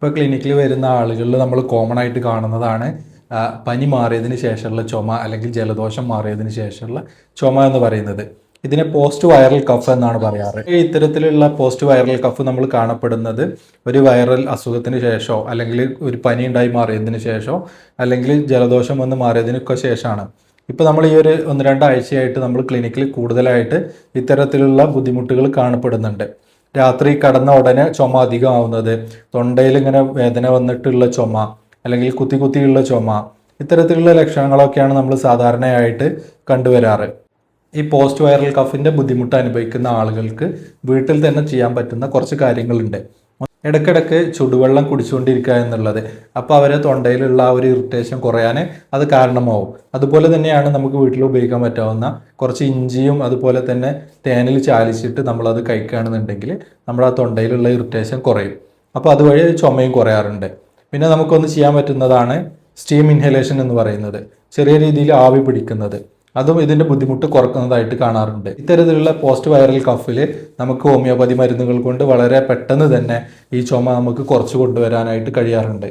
ഇപ്പോൾ ക്ലിനിക്കിൽ വരുന്ന ആളുകളിൽ നമ്മൾ കോമൺ ആയിട്ട് കാണുന്നതാണ് പനി മാറിയതിന് ശേഷമുള്ള ചുമ അല്ലെങ്കിൽ ജലദോഷം മാറിയതിന് ശേഷമുള്ള ചുമ എന്ന് പറയുന്നത്. ഇതിനെ പോസ്റ്റ് വൈറൽ കഫ് എന്നാണ് പറയാറ്. ഇത്തരത്തിലുള്ള പോസ്റ്റ് വൈറൽ കഫ് നമ്മൾ കാണപ്പെടുന്നത് ഒരു വൈറൽ അസുഖത്തിന് ശേഷമോ അല്ലെങ്കിൽ ഒരു പനി ഉണ്ടായി മാറിയതിന് ശേഷമോ അല്ലെങ്കിൽ ജലദോഷം വന്ന് മാറിയതിനൊക്കെ ശേഷമാണ്. ഇപ്പോൾ നമ്മൾ ഈ ഒരു 1-2 ആഴ്ചയായിട്ട് നമ്മൾ ക്ലിനിക്കിൽ കൂടുതലായിട്ട് ഇത്തരത്തിലുള്ള ബുദ്ധിമുട്ടുകൾ കാണപ്പെടുന്നുണ്ട്. രാത്രി കടന്ന ഉടനെ ചുമ അധികമാവുന്നത്, തൊണ്ടയിൽ ഇങ്ങനെ വേദന വന്നിട്ടുള്ള ചുമ അല്ലെങ്കിൽ കുത്തിയുള്ള ചുമ, ഇത്തരത്തിലുള്ള ലക്ഷണങ്ങളൊക്കെയാണ് നമ്മൾ സാധാരണയായിട്ട് കണ്ടുവരാറ്. ഈ പോസ്റ്റ് വൈറൽ കഫിൻ്റെ ബുദ്ധിമുട്ട് അനുഭവിക്കുന്ന ആളുകൾക്ക് വീട്ടിൽ തന്നെ ചെയ്യാൻ പറ്റുന്ന കുറച്ച് കാര്യങ്ങളുണ്ട്. ഇടയ്ക്കിടയ്ക്ക് ചുടുവെള്ളം കുടിച്ചുകൊണ്ടിരിക്കുക എന്നുള്ളത്, അപ്പോൾ അവരെ തൊണ്ടയിലുള്ള ആ ഒരു ഇറിറ്റേഷൻ കുറയാൻ അത് കാരണമാവും. അതുപോലെ തന്നെയാണ് നമുക്ക് വീട്ടിൽ ഉപയോഗിക്കാൻ പറ്റാവുന്ന കുറച്ച് ഇഞ്ചിയും അതുപോലെ തന്നെ തേനിൽ ചാലിച്ചിട്ട് നമ്മളത് കഴിക്കുകയാണെന്നുണ്ടെങ്കിൽ നമ്മുടെ ആ തൊണ്ടയിലുള്ള ഇറിറ്റേഷൻ കുറയും. അപ്പോൾ അതുവഴി ചുമയും കുറയാറുണ്ട്. പിന്നെ നമുക്കൊന്ന് ചെയ്യാൻ പറ്റുന്നതാണ് സ്റ്റീം ഇൻഹലേഷൻ എന്ന് പറയുന്നത്, ചെറിയ രീതിയിൽ ആവി പിടിക്കുന്നത്. അതും ഇതിൻ്റെ ബുദ്ധിമുട്ട് കുറക്കുന്നതായിട്ട് കാണാറുണ്ട്. ഇത്തരത്തിലുള്ള പോസ്റ്റ് വൈറൽ കഫിൽ നമുക്ക് ഹോമിയോപ്പതി മരുന്നുകൾ കൊണ്ട് വളരെ പെട്ടെന്ന് തന്നെ ഈ ചുമ നമുക്ക് കുറച്ച് കൊണ്ടുവരാനായിട്ട് കഴിയാറുണ്ട്.